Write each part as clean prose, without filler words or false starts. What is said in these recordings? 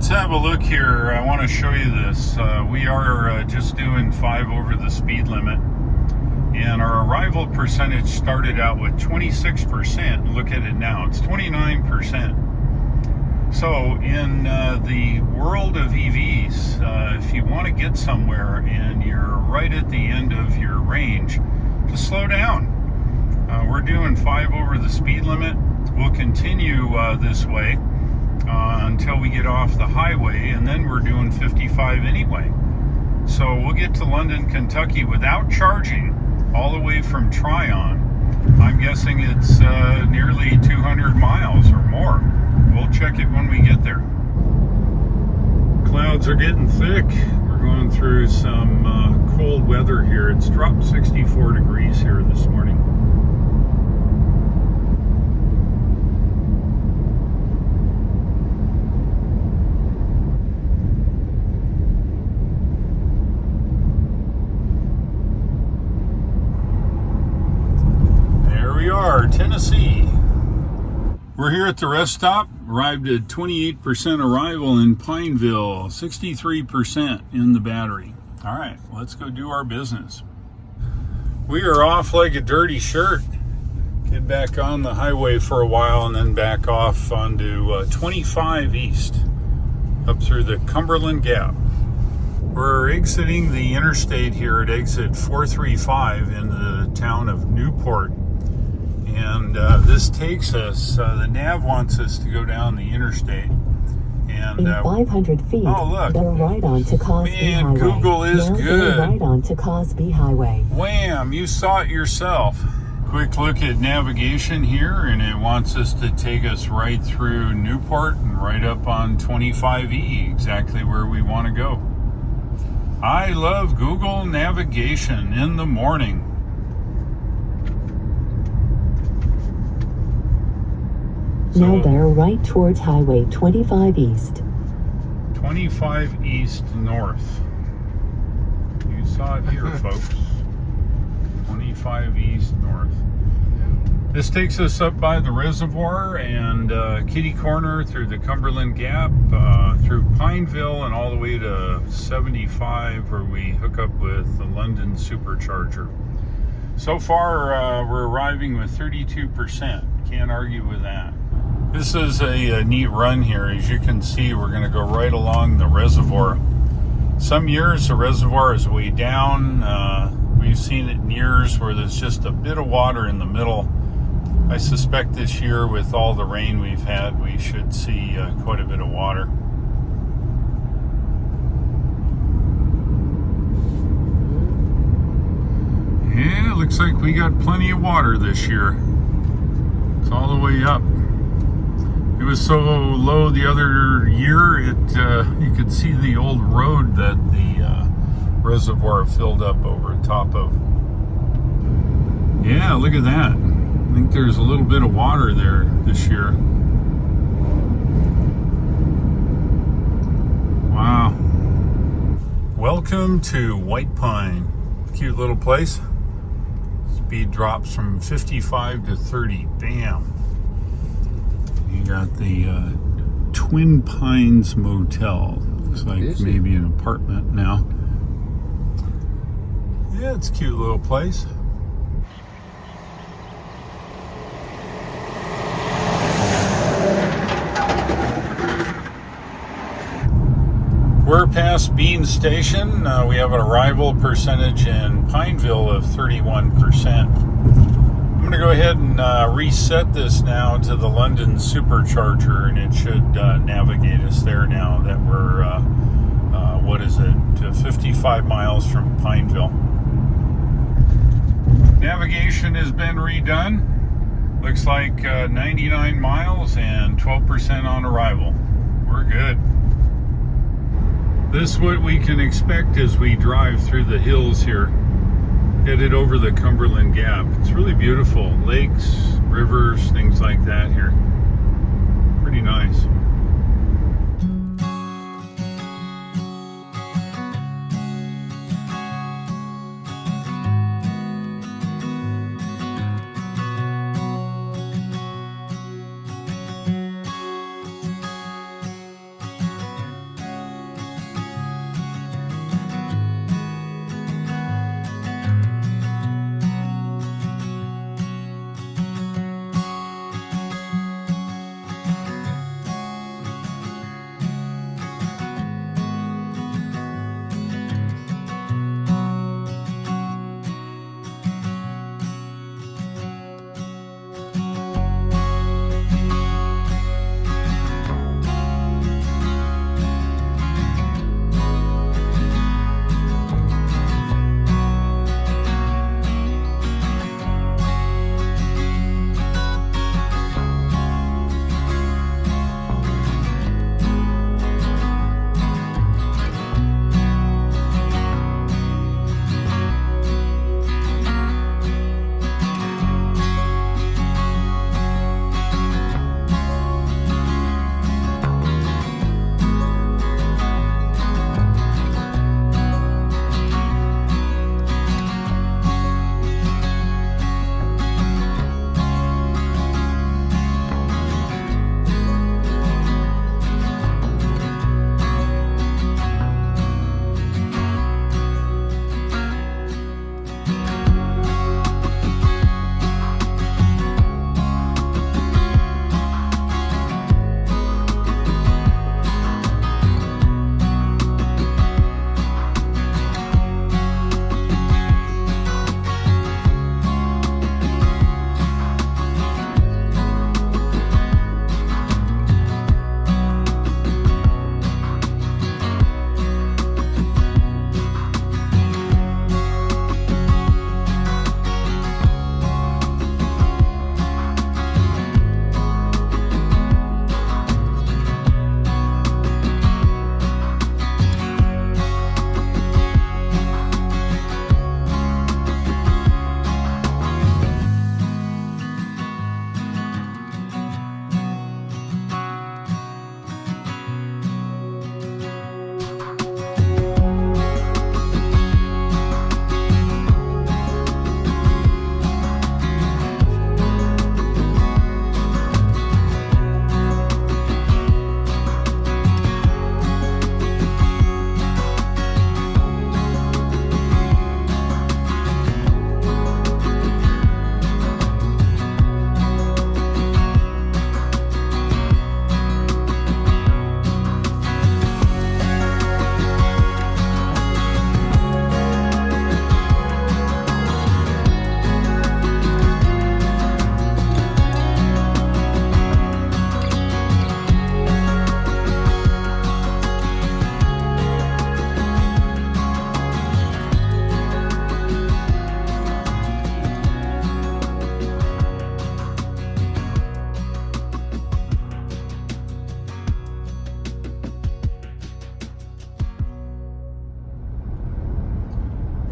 Let's have a look here. I want to show you this. We are just doing 5 over the speed limit, and our arrival percentage started out with 26%. Look at it now, it's 29%. So in the world of EVs, if you want to get somewhere and you're right at the end of your range, just slow down. We're doing 5 over the speed limit. We'll continue this way until we get off the highway, and then we're doing 55 anyway. So we'll get to London, Kentucky without charging, all the way from Tryon. I'm guessing it's nearly 200 miles or more. We'll check it when we get there. Clouds are getting thick. We're going through some cold weather here. It's dropped 64 degrees here this morning. We are, Tennessee. We're here at the rest stop. Arrived at 28% arrival in Pineville, 63% in the battery. All right, let's go do our business. We are off like a dirty shirt. Get back on the highway for a while and then back off onto 25 East, up through the Cumberland Gap. We're exiting the interstate here at exit 435 in the town of Newport. And this takes us, the nav wants us to go down the interstate. And, in 500 feet, oh look, go right on to Cosby man, Highway. Google is now good. Go right on to Cosby Highway. Wham, you saw it yourself. Quick look at navigation here, and it wants us to take us right through Newport and right up on 25E, exactly where we want to go. I love Google navigation in the morning. Now bear right towards Highway 25 East. 25 East North. You saw it here, folks. 25 East North. This takes us up by the reservoir and Kitty Corner through the Cumberland Gap, through Pineville, and all the way to 75, where we hook up with the London Supercharger. So far, we're arriving with 32%. Can't argue with that. This is a neat run here. As you can see, we're going to go right along the reservoir. Some years the reservoir is way down. We've seen it in years where there's just a bit of water in the middle. I suspect this year, with all the rain we've had, we should see quite a bit of water. Yeah, looks like we got plenty of water this year. It's all the way up. It was so low the other year, you could see the old road that the reservoir filled up over top of. Yeah, look at that. I think there's a little bit of water there this year. Wow. Welcome to White Pine. Cute little place. Speed drops from 55 to 30. Bam. You got the Twin Pines Motel. Looks like maybe an apartment now. Yeah, it's a cute little place. We're past Bean Station. We have an arrival percentage in Pineville of 31%. I'm going to go ahead and reset this now to the London Supercharger, and it should navigate us there now that we're, 55 miles from Pineville. Navigation has been redone. Looks like 99 miles and 12% on arrival. We're good. This is what we can expect as we drive through the hills here, headed over the Cumberland Gap. It's really beautiful. Lakes, rivers, things like that here. Pretty nice.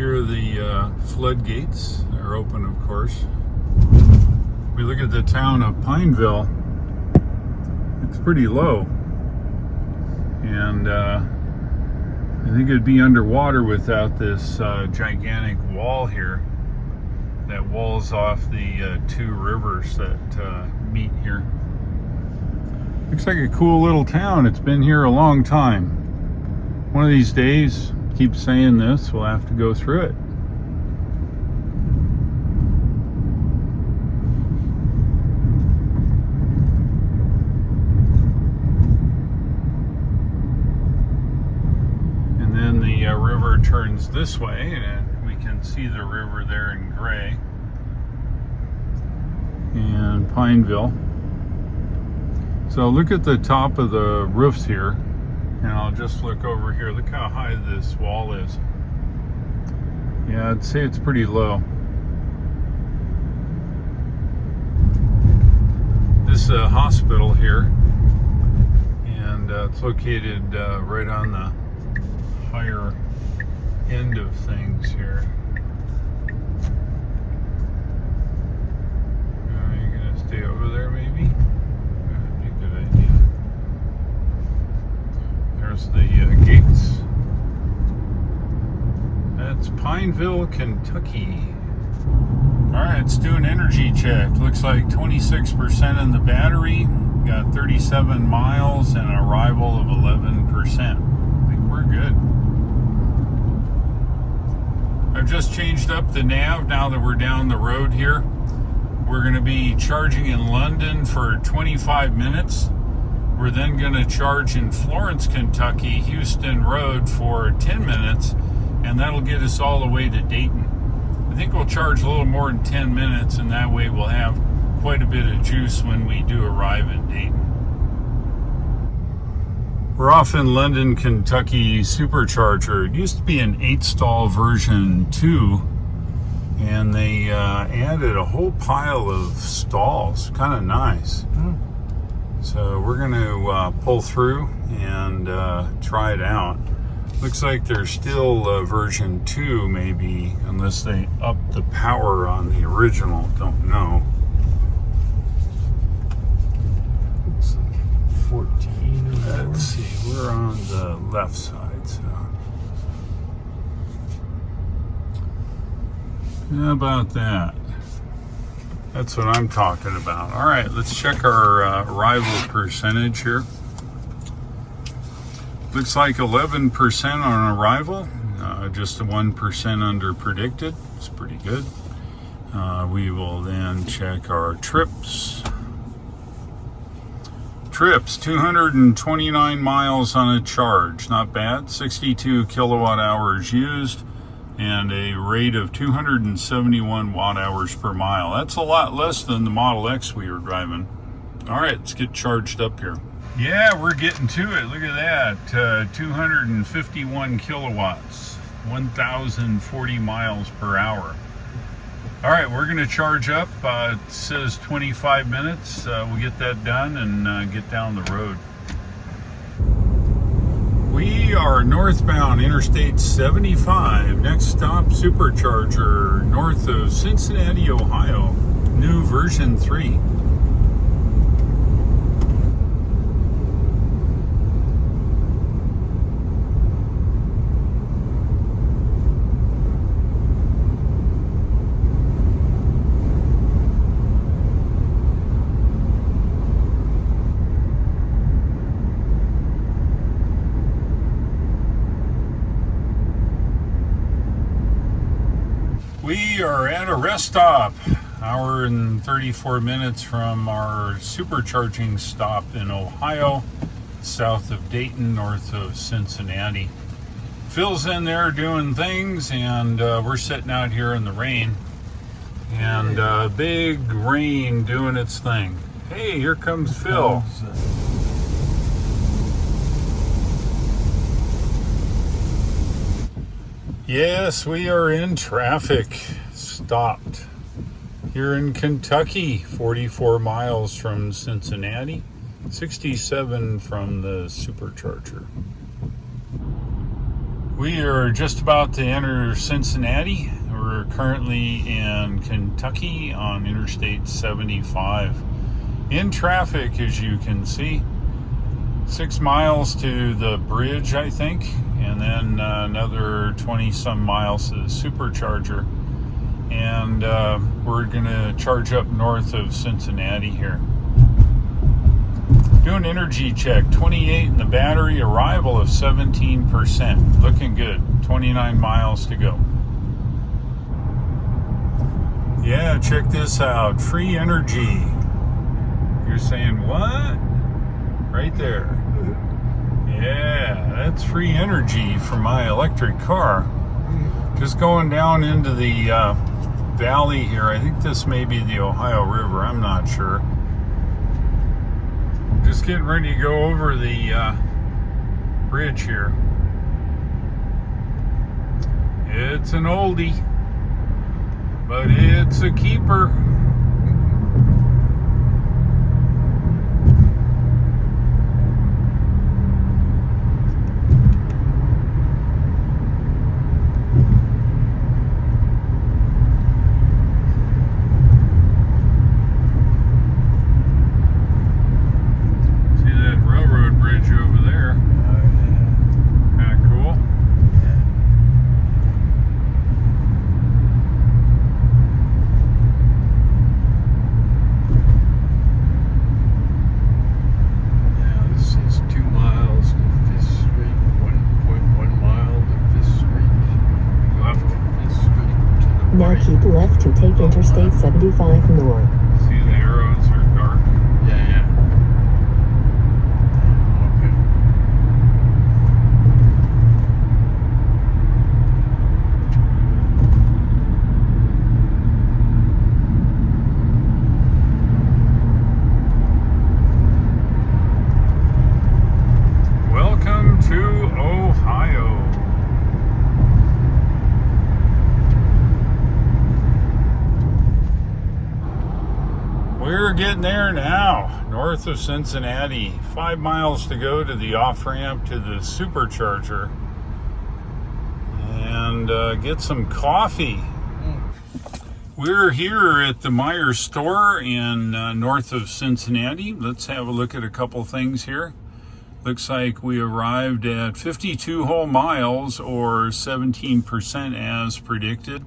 Here are the floodgates. They're open, of course. We look at the town of Pineville. It's pretty low. And I think it'd be underwater without this gigantic wall here that walls off the two rivers that meet here. Looks like a cool little town. It's been here a long time. One of these days, keep saying this, we'll have to go through it. And then the river turns this way, and we can see the river there in gray. And Pineville. So look at the top of the roofs here, and I'll just look over here. Look how high this wall is. Yeah, I'd say it's pretty low. This is a hospital here, and it's located right on the higher end of things here. You're gonna stay over there maybe? There's the gates. That's Pineville, Kentucky. All right, let's do an energy check. Looks like 26% in the battery. Got 37 miles and an arrival of 11%. I think we're good. I've just changed up the nav now that we're down the road here. We're going to be charging in London for 25 minutes. We're then going to charge in Florence, Kentucky, Houston Road for 10 minutes, and that'll get us all the way to Dayton. I think we'll charge a little more than 10 minutes, and that way we'll have quite a bit of juice when we do arrive in Dayton. We're off in London, Kentucky supercharger. It used to be an 8-stall version 2, and they added a whole pile of stalls. Kind of nice. So we're going to pull through and try it out. Looks like there's still version 2 maybe, unless they up the power on the original. Don't know. Looks like 14 or more. Let's see, we're on the left side. So how about that? That's what I'm talking about. All right, let's check our arrival percentage here. Looks like 11% on arrival, just 1% under predicted. It's pretty good. We will then check our trips. Trips, 229 miles on a charge. Not bad. 62 kilowatt hours used, and a rate of 271 watt hours per mile. That's a lot less than the Model X we were driving. All right, let's get charged up here. Yeah, we're getting to it. Look at that, 251 kilowatts, 1,040 miles per hour. All right, we're gonna charge up. It says 25 minutes. We'll get that done and get down the road. We are northbound Interstate 75. Next stop, supercharger, north of Cincinnati, Ohio. New version 3. We are at a rest stop, hour and 34 minutes from our supercharging stop in Ohio, south of Dayton, north of Cincinnati. Phil's in there doing things, and we're sitting out here in the rain, and big rain doing its thing. Hey, here comes Phil. Yes, we are in traffic. Stopped here in Kentucky, 44 miles from Cincinnati, 67 from the supercharger. We are just about to enter Cincinnati. We're currently in Kentucky on Interstate 75. In traffic, as you can see. 6 miles to the bridge, I think, and then another 20 some miles to the supercharger. And we're gonna charge up north of Cincinnati here. Do an energy check, 28 in the battery, arrival of 17%. Looking good, 29 miles to go. Yeah, check this out, free energy. You're saying what? Right there. Yeah, that's free energy for my electric car. Just going down into the valley here. I think this may be the Ohio River, I'm not sure. Just getting ready to go over the bridge here. It's an oldie, but it's a keeper. Now keep left to take Interstate 75 north. See, the arrows are dark. Yeah. Okay. Welcome to Ohio. We're getting there now, north of Cincinnati. 5 miles to go to the off-ramp to the supercharger. And get some coffee. We're here at the Meijer store in north of Cincinnati. Let's have a look at a couple things here. Looks like we arrived at 52 whole miles, or 17% as predicted.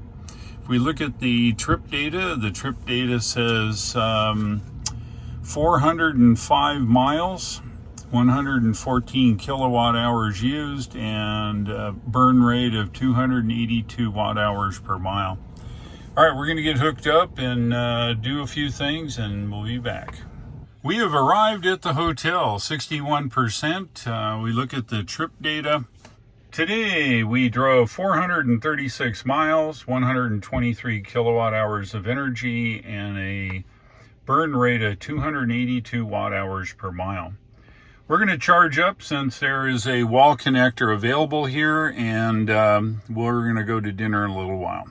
If we look at the trip data says 405 miles, 114 kilowatt hours used, and a burn rate of 282 watt hours per mile. All right, we're going to get hooked up and do a few things, and we'll be back. We have arrived at the hotel, 61%. We look at the trip data. Today, we drove 436 miles, 123 kilowatt hours of energy, and a burn rate of 282 watt hours per mile. We're going to charge up since there is a wall connector available here, and we're going to go to dinner in a little while.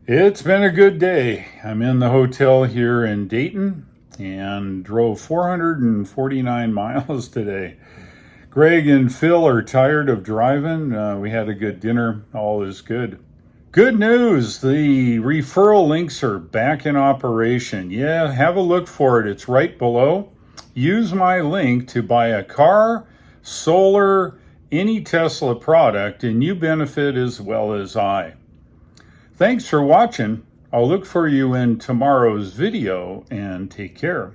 It's been a good day. I'm in the hotel here in Dayton and drove 449 miles today. Greg and Phil are tired of driving. We had a good dinner. All is good. Good news. The referral links are back in operation. Yeah, have a look for it. It's right below. Use my link to buy a car, solar, any Tesla product, and you benefit as well as I. Thanks for watching. I'll look for you in tomorrow's video, and take care.